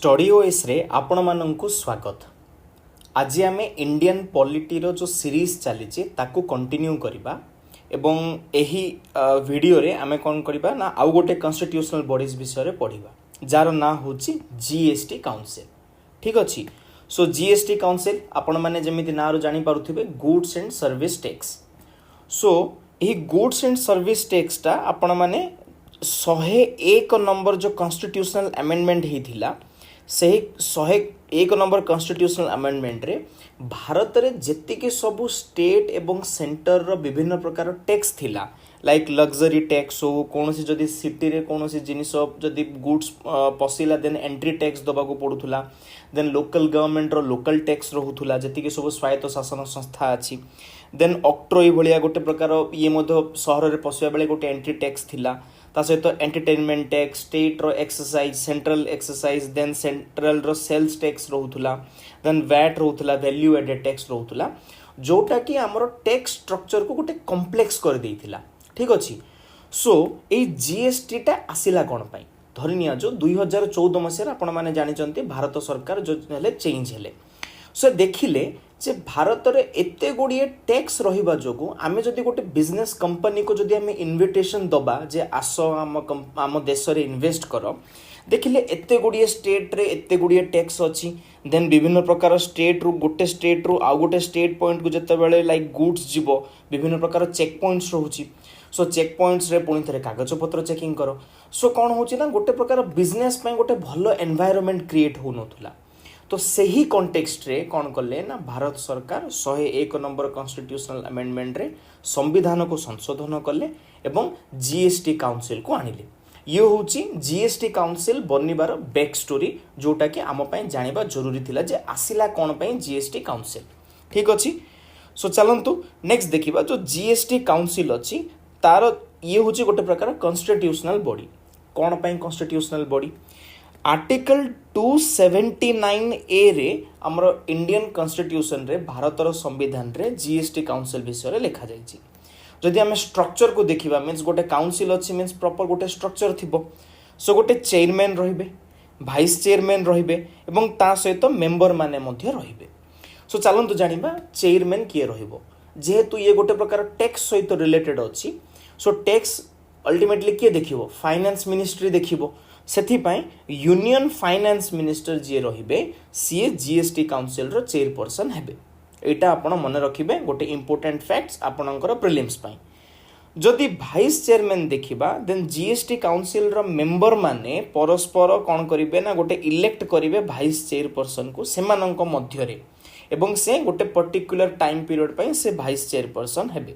Study OS रे आपण मानंकु स्वागत। आज आम इंडियन पॉलिटी रो जो सीरीज चली ताकू कंटिन्यू करबा एवं एही वीडियो रे आमे कोन करबा ना आउ गोटे कॉन्स्टिट्यूशनल बॉडीज विषय रे पढ़िबा जार ना होची जीएसटी काउंसिल। ठीक अछि। सो जीएसटी काउंसिल आपण माने जेमिति ना रो जानि पारुथिबे गुड्स एंड सर्विस टैक्स। सो एही गुड्स एंड सर्विस टैक्स ता आपण माने 101 नंबर जो कॉन्स्टिट्यूशनल अमेंडमेंट ही से 101 नंबर कॉन्स्टिट्यूशनल अमेंडमेंट रे भारत रे जेतिके सबु स्टेट एवं सेंटर रो विभिन्न प्रकार टैक्स थिला लाइक लग्जरी टैक्स हो कोनोसी जदी सिटी रे कोनोसी जिनिस जदी गुड्स पसिला देन एंट्री टैक्स दबा को पडुथुला देन लोकल गवर्नमेंट रो लोकल टैक्स रहुथुला जेतिके सबु स्वायत्त शासन संस्था अछि देन ऑक्ट्रोई भलिया गोटे प्रकार ये मध्य शहर रे पसिया बेले गोटे एंट्री टैक्स थिला ता सहित एंटरटेनमेंट टैक्स स्टेट रो excise central excise then central रो सेल्स टैक्स रहुथुला देन वैट रहुथुला वैल्यू एडेड टैक्स रहुथुला जोटा कि हमरो टैक्स स्ट्रक्चर को गोटे कॉम्प्लेक्स कर देइथिला। ठीक अछि। सो ए जीएसटी टा आसिला कोन पई धरिनिया जो 2014 मसिया आपण माने जानि चंती भारत सरकार जो हेले चेंज हेले सो देखिले जे भारत रे एते गुड़िए टैक्स रहिबा जोगु आमे जदि गोटे बिजनेस कंपनी को जदि आमे इनविटेशन दबा जे आसो आम देश रे इन्वेस्ट कर देखिले एते गुड़िए स्टेट रे एते गुड़िए टैक्स अछि देन विभिन्न प्रकार स्टेट रु गोटे स्टेट रु आ गोटे स्टेट पॉइंट को जते बेले लाइक गुड्स जीवो विभिन्न प्रकार चेक पॉइंट्स रहउची सो चेक पॉइंट्स रे पुणी थरे कागज पत्र चेकिंग करो सो कोन होची ना गोटे प्रकार बिजनेस पय गोटे भलो एनवायरनमेंट क्रिएट हो नथुला तो सही कॉन्टेक्स्ट रे कौन कले ना भारत सरकार 101 नंबर कॉन्स्टिट्यूशनल अमेंडमेंट रे संविधान को संशोधन कले एवं जीएसटी काउंसिल को आनिले। ये होची जीएसटी काउंसिल बनिबार बैक स्टोरी जोटा कि आम पय जानिबा जरूरी थिला जे आसिला कोन पय जीएसटी काउंसिल। ठीक अछि। सो चलंतु नेक्स्ट देखिबा जो जीएसटी काउंसिल अछि तार ये होची गोटे प्रकार कॉन्स्टिट्यूशनल बॉडी कोन पय कॉन्स्टिट्यूशनल बॉडी आर्टिकल 279 ए रे हमरो इंडियन कॉन्स्टिट्यूशन रे भारतर संविधान रे जीएसटी काउंसिल विषय रे लिखा जायछि। जदि हमें स्ट्रक्चर को देखिबा मींस गोटे काउंसिल अछि मींस प्रॉपर गोटे स्ट्रक्चर थिबो सो गोटे चेयरमैन रहिबे वाइस चेयरमैन रहिबे एवं ता सहित मेंबर माने मध्ये रहिबे। सो चलंतु जानिबा चेयरमैन किए रहिबो जेहेतु ये गोटे प्रकार टैक्स सहित रिलेटेड अछि सो टैक्स अल्टीमेटली किए देखिबो फाइनेंस मिनिस्ट्री देखिबो सेथिपाई यूनियन फाइनेंस मिनिस्टर जी रहिबे सी जीएसटी काउंसिल रो चेयरपर्सन हेबे। एटा आपण मन रखिबे गोटे इंपोर्टेंट फैक्ट्स आपणकर प्रिलिम्स पाई। जदि वाइस चेयरमैन देखिबा देन जीएसटी काउंसिल रो मेंबर माने परस्पर कोन करिवे ना गोटे इलेक्ट करिवे वाइस चेयरपर्सन को सेमानंक मध्य रे एवं से गोटे पर्टिकुलर टाइम पीरियड पाई से वाइस चेयरपर्सन हेबे।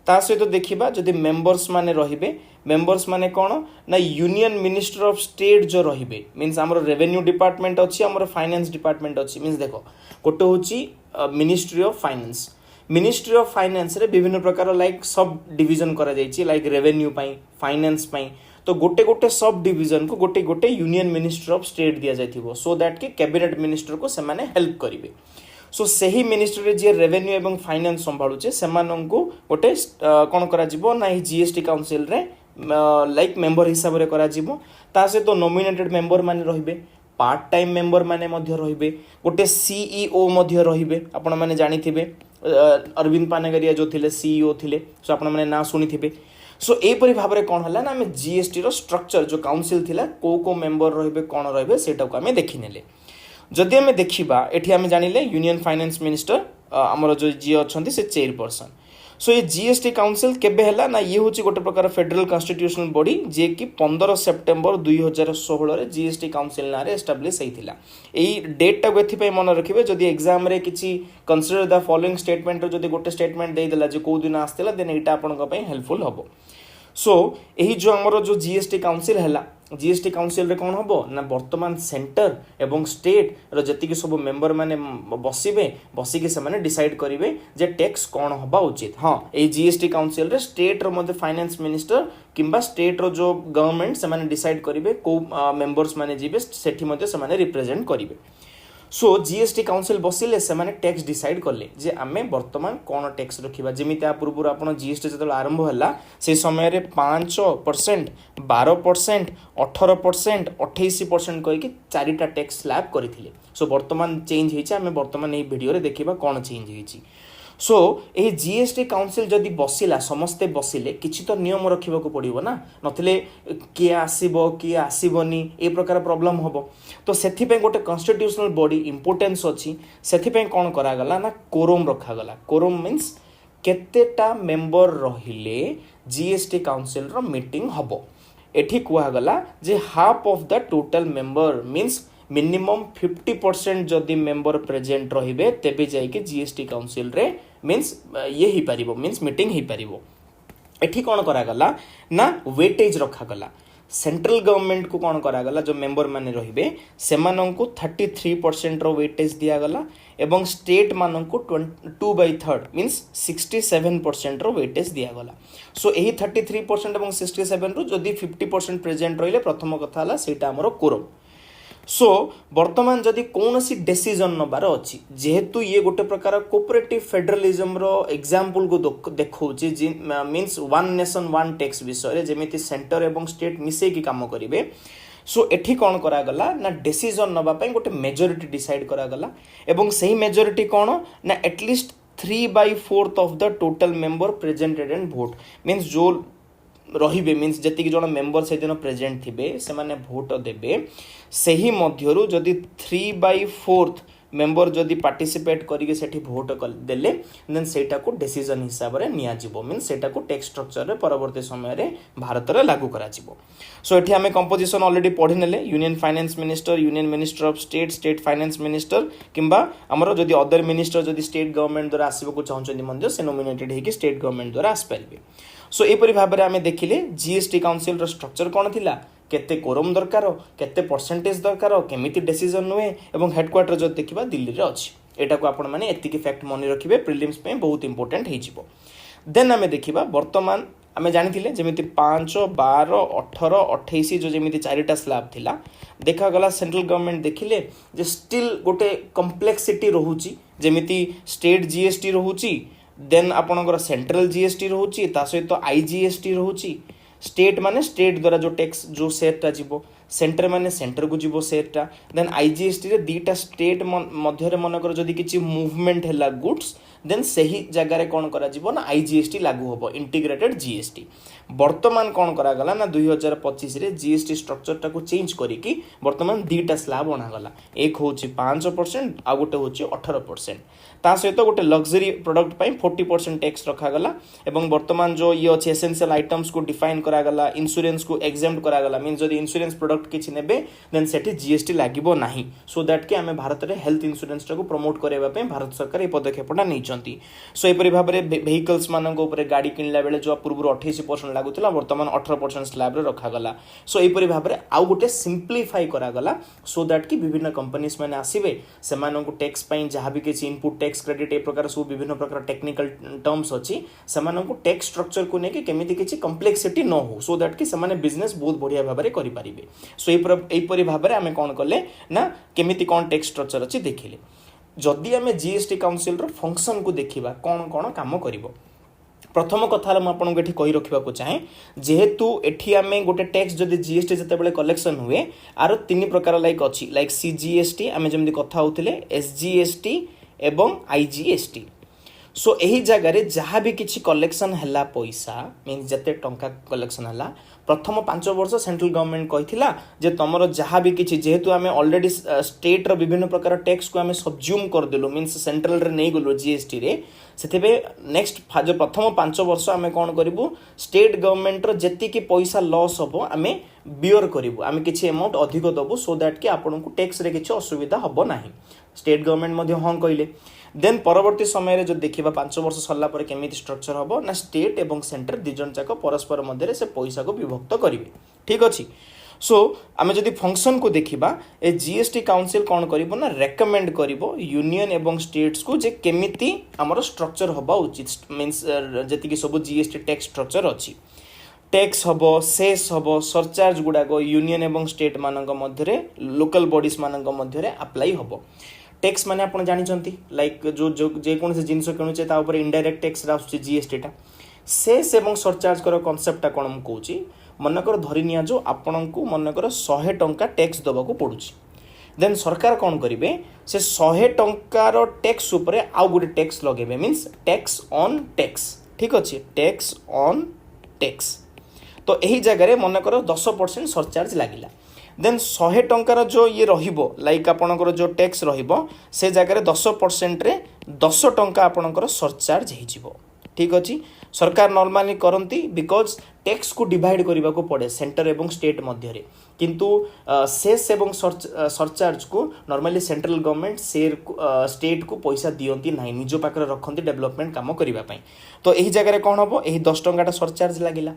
ता सहित देखिबा जदि मेंबर्स माने रहिबे मेंबर्स माने कोन ना यूनियन मिनिस्टर ऑफ स्टेट जो रहिबे मींस हमरो रेवेन्यू डिपार्टमेंट अछि हमरो फाइनेंस डिपार्टमेंट अछि मींस देखो गोटे होची मिनिस्ट्री ऑफ फाइनेंस रे विभिन्न प्रकार लाइक सब डिवीजन करा जायछि लाइक रेवेन्यू पाई फाइनेंस पाई तो गोटे गोटे सब डिवीजन को गोटे गोटे यूनियन मिनिस्टर ऑफ स्टेट दिया जायथिबो सो दैट कि कैबिनेट मिनिस्टर को से माने हेल्प करिवे। सो सही मिनिस्ट्री जे रेवेन्यू एवं फाइनेंस संभाळुचे सेमानंकु गोटे कोन करा जिवो ना ही जीएसटी काउंसिल रे लाइक मेंबर हिसाब रे करा जिवो ता से तो नॉमिनेटेड मेंबर माने रहिबे पार्ट टाइम मेंबर माने मध्य रहिबे गोटे सीईओ मध्य रहिबे आपण माने जानिथिबे अरविंद पानेगरिया जो थिले सीईओ थिले सो आपण माने ना सुनिथिबे। सो ए परि भाबरे कोन हला ना हमें जीएसटी रो स्ट्रक्चर जो काउंसिल थिला को मेंबर रहिबे कोन रहिबे सेटा को हमें देखिनेले। जदि हमें देखिबा एठी हमें जानिले यूनियन फाइनेंस मिनिस्टर हमर जो जी अछंती से चेयरपर्सन। सो ये जीएसटी काउंसिल केबे हला ना ये होची गोटे प्रकार फेडरल कॉन्स्टिट्यूशनल बॉडी जे कि 15 सेप्टेम्बर 2016 रे जीएसटी काउंसिल ना रे एस्टैब्लिश हेतिला। एई डेट टा को एथि पे मन रखिबे जदि एग्जाम रे किछि कंसीडर द फॉलोइंग स्टेटमेंट रो जदि गोटे स्टेटमेंट देइ देला जे को दिन आस्तेला देन एटा आपन को पय हेल्पफुल हबो। सो एही जो हमर जो जीएसटी काउंसिल हला जीएसटी काउंसिल रे कोन हबो ना वर्तमान सेंटर एवं स्टेट रो जति के सब मेंबर माने बसी के से माने डिसाइड करिवे जे टैक्स कोन हबा उचित। हां ए जीएसटी काउंसिल रे स्टेट रो मध्ये फाइनेंस मिनिस्टर किंबा स्टेट रो जो गवर्नमेंट से माने डिसाइड करिवे को मेंबर्स माने जीवे सेठी मध्ये से माने रिप्रेजेंट करिवे। सो जीएसटी काउंसिल बसिले से माने टैक्स डिसाइड कले जे आमे वर्तमान कोन टैक्स रखिबा जेमिति आ पूर्व आपण जीएसटी जतल आरंभ होला से समय रे 5% 12% 18% 28% कहि कि चारिटा टैक्स स्लैब करथिले सो वर्तमान चेंज हेछि आमे वर्तमान ए वीडियो रे देखिबा कोन चेंज हेछि सो ये जीएसटी काउंसिल जदि बसिला समस्ते बसिले किछि तो नियम रखिबा को पड़िबो ना नथिले किए आसीबो किए आसीबोनी ए प्रकार प्रॉब्लम होबो तो सेथि पे गोटे कॉन्स्टिट्यूशनल बॉडी इंपोर्टेंस अछि सेथि पे कोन करा गला ना कोरम रखा गला कोरम मींस केतेटा मेंबर रहिले जीएसटी काउंसिल रो मीटिंग हबो एठी कुआ गला जे half of the total member means minimum 50% जदि मेंबर प्रेजेंट रहिबे तेबे जाय के जीएसटी काउंसिल रे मींस ये ही पारिबो मींस मीटिंग ही पारिबो एठी कोन करा गला ना वेटेज रखा गला सेंट्रल गवर्नमेंट को कोन करा गला जो मेंबर माने रहिबे सेमानं को 33% रो वेटेज दिया गला एवं स्टेट मानं को 2/3 मींस 67% रो वेटेज दिया गला सो एही 33% एवं 67 रो जदि 50% प्रेजेंट रहिले प्रथम कथा हला सेटा हमरो कोरम सो वर्तमान जदि कौन सी डिसीजन नबार अच्छी जेहेतु ये गोटे प्रकार कोऑपरेटिव फेडरलिज्म रो एग्जांपल को देखौची means one nation one tax विषय जेमिति सेंटर एवं स्टेट मिसे की काम करिवे सो एठी कोन करा गला ना डिसीजन नबा पई गोटे मेजॉरिटी डिसाइड करा गला एवं सही मेजॉरिटी कोन ना at least 3/4 of the total member presented and vote means जो रहिबे मींस जति जण मेंबर से दिन प्रेजेंट थिबे से माने वोट देबे सही मध्यरु जदि 3/4 मेंबर जदि पार्टिसिपेट करिके सेठी वोट देले देन सेटा को डिसीजन हिसाब रे निया जिवो मींस सेटा को टैक्स स्ट्रक्चर रे परवर्ती समय रे भारत रे लागू करा जिवो सो एठी हमें कंपोजिशन ऑलरेडी पढि नेले union finance minister union minister of state state finance minister किंबा हमरो जदि अदर मिनिस्टर जदि स्टेट गवर्नमेंट द्वारा आसीबो को चाहउछन्ती मंदिर से नॉमिनेटेड हे कि स्टेट गवर्नमेंट द्वारा आस परिबे सो एपरि भाबरे हमें देखिले जीएसटी काउंसिल रो स्ट्रक्चर कोन थिला केते कोरम दरकार केते परसेंटेज दरकार केमिति डिसीजन नुए एवं हेडक्वार्टर जो देखिबा दिल्ली रे अछि एटा को आपण माने एतिकी फैक्ट मने रखिबे प्रीलिम्स पे बहुत इंपोर्टेंट हे जिवो देन हमें देखिबा वर्तमान हमें जानिथिले जेमिति 5 12 18 28 जो जेमिति चारिटा स्लैब थिला देखा गला सेंट्रल गवर्नमेंट देखिले जे स्टिल गोटे कॉम्प्लेक्सिटी रहूची जेमिति स्टेट जीएसटी रहूची देन आपनकर सेंट्रल जीएसटी रहूची ता सहित आईजीएसटी रहूची स्टेट माने स्टेट द्वारा जो टैक्स जो सेटा जीवो सेंटर माने सेंटर को जीवो सेटा देन आईजीएसटी रे दीटा स्टेट मध्य रे मनकर जदी किछि मूवमेंट हैला गुड्स देन सही जगह रे कोन करा जीवो ना आईजीएसटी लागू होबो इंटीग्रेटेड जीएसटी वर्तमान कोन करा गला ना 2025 रे जीएसटी स्ट्रक्चर टा को चेंज करी कि वर्तमान दीटा स्लैब बना गला एक होची 5% आ गोटे होची 18% ता सहित गोटे लग्जरी प्रोडक्ट पाई 40% टैक्स रखा गला एवं वर्तमान जो ये अछि एसेंशियल आइटम्स को डिफाइन करा गला इंश्योरेंस को एग्जेम्प्ट करा गला मींस जदी इंश्योरेंस प्रोडक्ट किछि नेबे देन सेठी जीएसटी लागिबो नाही सो दैट कि हमें भारत रे हेल्थ इंश्योरेंस को प्रमोट करेबा पे भारत सरकार ए पदक्षेपटा नै चंती सो एपरि भाबरे व्हीकल्स मानक ऊपर गाड़ी किनला बेले जो पूर्व 28% लागुतला वर्तमान 18% स्लैब रे रखा गला सो एपरि भाबरे आउ गोटे सिंपलीफाई करा गला सो दैट कि विभिन्न कंपनीज माने आसीबे सेमानन को टैक्स पई जहां भी किछि इनपुट टैक्स क्रेडिट ए प्रकार सब विभिन्न प्रकार टेक्निकल टर्म्स अछि सेमानन को टैक्स स्ट्रक्चर को नेके केमिति किछि कॉम्प्लेक्सिटी न हो सो दैट कि सेमाने बिजनेस बहुत बढ़िया भाबरे करि परिबे सो एपरि भाबरे हमें कोन करले ना केमिति कोन टैक्स स्ट्रक्चर अछि देखिले जदि हमें जीएसटी काउंसिल रो फंक्शन को देखिबा कोन कोन काम करिवो प्रथम कथा मैं आपको ये कही रखा चाहे जेहेतु एठी आमे गोटे टैक्स जदि जीएसटी जिते कलेक्शन हुए आर 3 प्रकार लाइक अच्छी लाइक सीजीएसटी आमे जमती कथा होतिले एसजीएसटी एवं आईजीएसटी सो यही जगह रे जहाँ भी किसी कलेक्शन हैला पैसा मीन जते टंका कलेक्शन हैला प्रथम 5 वर्ष सेंट्रल गवर्नमेंट कहिथिला जे तमरो जहाँ भी किसी जेहेतु आमे ऑलरेडी स्टेट रो विभिन्न प्रकार टैक्स को आमे सब्ज्यूम कर देलु मींस सेंट्रल रे नै गलो जीएसटी रे सेतेबे नेक्स्ट जो प्रथम 5 वर्ष आमे कोन करिवु स्टेट गवर्नमेंट रो जेति की पैसा लॉस होबो आमे बियर करिवु आमे किछि अमाउंट अधिक दबु सो दैट कि आपन को टैक्स रे किछि असुविधा होबो नाही स्टेट गवर्नमेंट मध्ये हां कहिले देन परवर्ती समय रे जो देखिबा 5 वर्ष सरला पर केमिति स्ट्रक्चर होबो ना स्टेट एवं सेंटर दिजन जाक परस्पर मध्ये से पैसा को विभक्त करिवे ठीक अछि सो आमे जदि फंक्शन को देखिबा ए जीएसटी काउंसिल कोन करिवो ना रेकमेंड करिवो यूनियन एवं स्टेट्स को जे केमिति हमर स्ट्रक्चर होबा उचित मींस जति कि सब जीएसटी टैक्स स्ट्रक्चर अछि टैक्स हबो सेस हबो सरचार्ज गुड़ाक यूनियन एवं स्टेट मानक मध्य लोकल बॉडीज मानक मध्य अप्लाई हबो टैक्स माने आपण जानिचंती लाइक जो जो जे कोन से जिंस किनुचे ता ऊपर इनडायरेक्ट टैक्स आसुची जीएसटी टा सेस एवं सरचार्ज कर कांसेप्ट टा कोन कहूची मनकर धरि निया जो आपण को मनकर 100 टंका टैक्स दबा को पड़ुची देन सरकार कौन करेंगे से 100 टंकार टैक्स उपरे आउ गोटे टैक्स लगे मीन्स टैक्स ऑन टैक्स ठीक अच्छे टैक्स ऑन टैक्स तो यही जगह मनकर 10% सरचार्ज लगिला देन 100 टंकार जो ये रहिबो लाइक आपणकर जो टैक्स रहिबो से जगह 10% रे 10 टंका आपणकर सरचार्ज हो ठीक अच्छे सरकार नॉर्मली करती बिकॉज टैक्स को डिवाइड करने को पड़े सेंटर एवं स्टेट मध्य किंतु सेस एवं सरचार्ज को नॉर्मली सेंट्रल गवर्नमेंट स्टेट को पैसा दियंती नहीं निज पाखरे रखती डेवलपमेंट काम करने तो यही जगह कौन हम यही 10 टंका सरचार्ज लगिला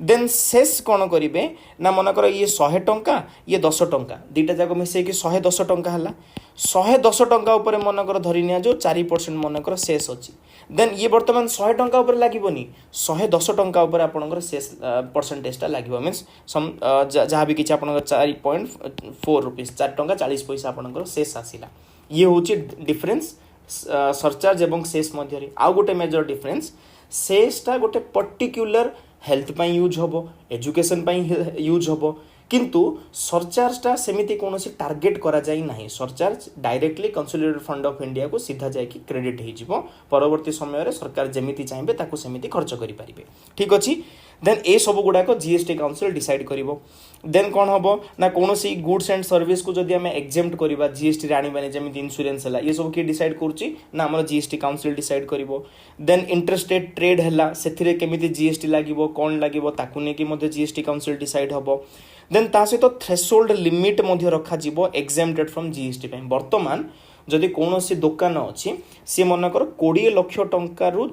देन सेस कौन करेंगे ना मनकर ये 100 टंका ये 10 टंका दुईटा जाक मिसेक 110 टंका है 110 टंका उपर मनकर धरी निया जो 4% मनकर सेस अच्छी देन ये बर्तमान 100 टंका उपर लागबनी 110 टंका उपर आपनकर सेस परसेंटेजटा लागबो मींस जहाँ भी किछि आपनकर 4.4 रुपीस 4 टंका 40 पैसा आपनकर सेस आसिला ये होची डिफरेंस सरचार्ज एवं सेस मध्य आउ गोटे मेजर डिफरेंस सेसटा गोटे पर्टिक्युलर हेल्थ पई यूज हबो एजुकेशन पई यूज हबो किंतु सरचार्जटा सेमिति कौन टार्गेट करा जाई नहीं surcharge directly consolidated fund of India को सीधा जाकि क्रेडिट हो परवर्ती समय रे सरकार जेमिति चाहिए ताको सेमिति खर्च करि पारिबे ठीक अछि देन ए सब गुड़ाक जीएसटी काउंसिल डिसाइड करिवो देन कौन हम ना कौन सी गुड्स एंड सर्विस को जदि आम एक्जेम्प्ट करवा जीएसटी आने जमी इन्शुरेंस है ये सब किए डिसाइड करुच्ची ना आम जीएसटी काउंसिल डिसाइड करिवो देन इंटरस्टेट ट्रेड है से केमिति जीएसटी लगे कौन लगे ताकू नहीं जीएसटी काउंसिल डिसाइड हम देन ता सहित थ्रेशोल्ड लिमिट रखा एक्जेम्प्टेड फ्रॉम जीएसटी बर्तमान जदि कौन सी दुकान अच्छी सी मनकर 20 लाख टंकारु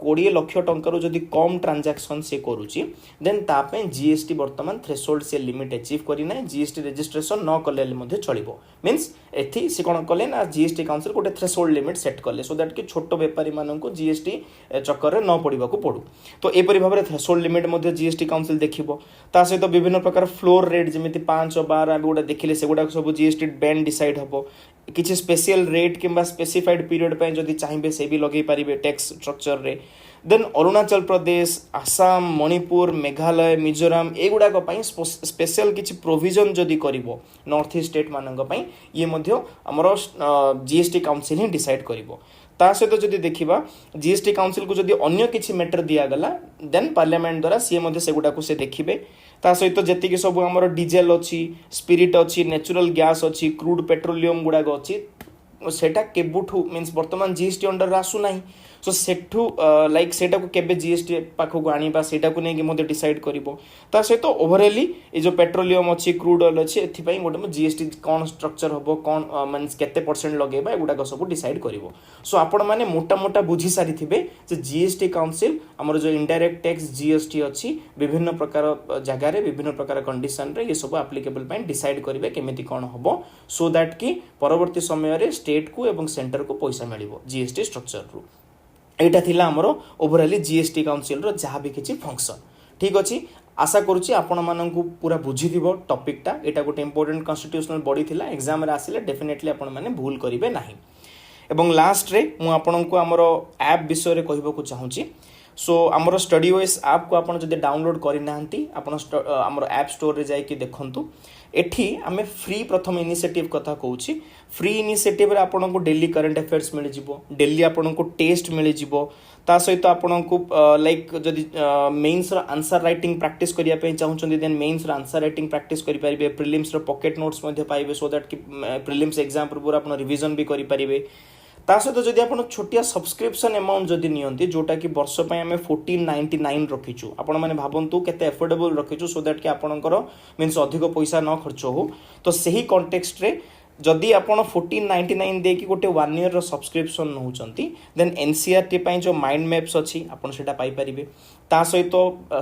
20 लाख टंकारु जदि कम ट्रांजैक्शन से करुच्ची देन तापे जीएसटी बर्तमान थ्रेशोल्ड से लिमिट अचीव करना जीएसटी रजिस्ट्रेशन न कले चलो मीन्स एथि से कौन कले ना जीएसटी काउंसिल गोटे थ्रेशोल्ड लिमिट सेट कले सो दैट कि छोट बेपारी मानक जीएसटी चक्कर न पड़ा पड़ू तो यहपरी भाव में थ्रेशोल्ड लिमिट जीएसटी काउंसिल देखिबो ता सहित विभिन्न प्रकार फ्लोर रेट जमी 5 12 आम गोटे देखिले से गुड़ा सब जीएसटी बैंड डिसाइड हम किसी स्पेशल रेट किंबा स्पेसिफाइड पीरियड पे जदि चाहिए से भी लगे पारिबे टैक्स स्ट्रक्चर रे देन अरुणाचल प्रदेश आसाम मणिपुर मेघालय मिजोराम एगुड़ाक स्पेशल किसी प्रोविजन जदि करिवो नॉर्थ ईस्ट स्टेट मानक पई ये मध्य हमर जीएसटी काउंसिल ही डिसाइड करिवो ता सहित जदि देखिबा जीएसटी काउंसिल को जदि अन्य किसी मैटर दिया गला देन पार्लियामेंट द्वारा सी मध्य सेगुड़ा को से देखिबे ता सहित जेतिक सब आमर डीजेल अच्छी स्पिरिट अच्छी नेचुरल गैस अच्छी क्रूड पेट्रोलियम गुड़ाक अच्छी सेटा केबुठू मीन्स वर्तमान जीएसटी अंडर आसु नाही सो सेठू लाइक सेटा को केबे जीएसटी पाखक आनिबा सेटा को नेकी मते डिसाइड करिवो ता सहित ओवरऑली ए जो पेट्रोलियम अच्छी क्रूड ऑयल अच्छी एथि पई गोटे जीएसटी कोन स्ट्रक्चर हबो कोन मीन्स केते परसेंट लगेबा एगुडा सब डिसाइड करिवो सो आपण माने मोटा मोटा बुझी सारी थिबे जे जीएसटी काउंसिल हमर जो इनडायरेक्ट टैक्स जीएसटी अच्छी विभिन्न प्रकार जगह रे विभिन्न प्रकार कंडीशन रे ये सब एप्लीकेबल पई डिसाइड करिवे केमिति कोन हबो सो दैट कि परवर्ती समय रे स्टेट को एवं सेंटर को पैसा मिलिवो जीएसटी स्ट्रक्चर रु एटा थिला हमरो ओवरऑली जीएसटी काउंसिल रो जहाँ भी किछि फंक्शन ठीक अछि आशा करुच्ची आपण मानकु पूरा बुझिथिबो टॉपिकटा एटा गोटे इंपोर्टेंट कॉन्स्टिट्यूशनल बॉडी थिला एग्जाम रे आसिले डेफिनेटली आपण माने भूल करिवे नाही एवं लास्ट रे मु आपणको हमरो ऐप विषय रे कहबो को चाहूची सो आमर स्टडी ओएस ऐप को आपण जदि डाउनलोड करि नाहंती आपण आमर ऐप स्टोर रे जाई कि देखंतु एठी आमे फ्री प्रथम इनिशिएटिव कथा कहूची फ्री इनिशिएटिव रे आपण को डेली करंट अफेयर्स मिल जिवो डेली आपण को टेस्ट मिल जिवो ता सहित आपण को लाइक जदि मेंस रो आंसर राइटिंग प्रैक्टिस करिया पे चाहउछन देन मेंस रो आंसर राइटिंग प्रैक्टिस करि परिबे प्रीलिम्स रो पॉकेट नोट्स मध्ये पाइबे सो दैट कि प्रीलिम्स एग्जाम पूरा आपण रिवीजन भी करि परिबे ता सहित जदि आपण छोटिया सब्सक्रिप्शन अमाउंट जदि नियंती जोटा कि वर्ष पय हमें 1499 रखिछु आपण माने भाबंतु केते एफोर्डेबल रखिछु सो दैट कि आपणकर मींस अधिक पैसा न खर्च हो तो सही कॉन्टेक्स्ट रे जदि आपण 1499 दे कि गोटे 1 ईयर रो सब्सक्रिप्शन नहुचंती देन एनसीईआरटी पय जो माइंड मैप्स अछि आपण सेटा पाई परिबे ता सहित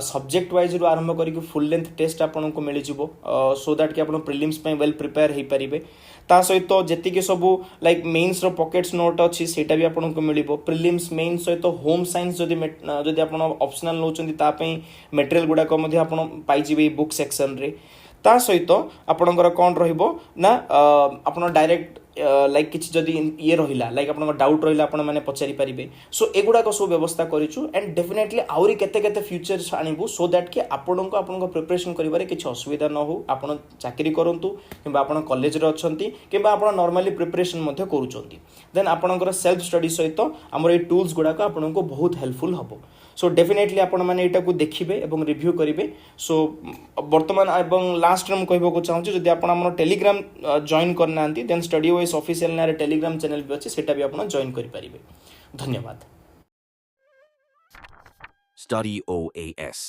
सब्जेक्ट वाइज रो आरंभ करी फुल लेंथ टेस्ट आपण को मिल जिवो सो दैट कि आपण प्रीलिम्स पय वेल प्रिपेयर हे परिबे ता सहित जेतिकी सबू लाइक मेन्स रो पॉकेट्स नोट अच्छी सेटा भी आपको मिलिबो प्रिलिम्स मेन्स सहित होम साइंस जदि आपण ऑप्शनल नौचंदी ता पई मटेरियल गुडा को मध्ये आपण पाई जिवे बुक सेक्शन रे ता सहित आपणकर कौन रहिबो ना आपण डायरेक्ट लाइक किसी जदि ये रहिला लाइक आपन डाउट रहिला आपण माने पचारि परिबे सो एगुडा को सब व्यवस्था करिछु एंड डेफिनेटली आउरी केते केते फ्यूचर्स आनिबु सो दैट कि आपन प्रिपरेशन करिबारे किछि असुविधा न हो आपण चाकरी करंतु किबा आपण कॉलेज रे अछंती किबा आपण नॉर्मली प्रिपरेशन मध्ये करूचंती देन आपनकर सेल्फ स्टडी सहित हमर ए टूल्स गुडा को आपन को बहुत हेल्पफुल हबो सो डेफिनेटली आपण माने एटा को देखिबे एवं रिव्यू करिवे सो वर्तमान एवं लास्ट रे म कहबो को चाहूची जदि आपण हमर टेलीग्राम जॉइन करनांती देन स्टडी ओएस ऑफिशियल ना टेलीग्राम चैनल भी अच्छे सेटा भी आपण जॉइन करि परिबे धन्यवाद Study OAS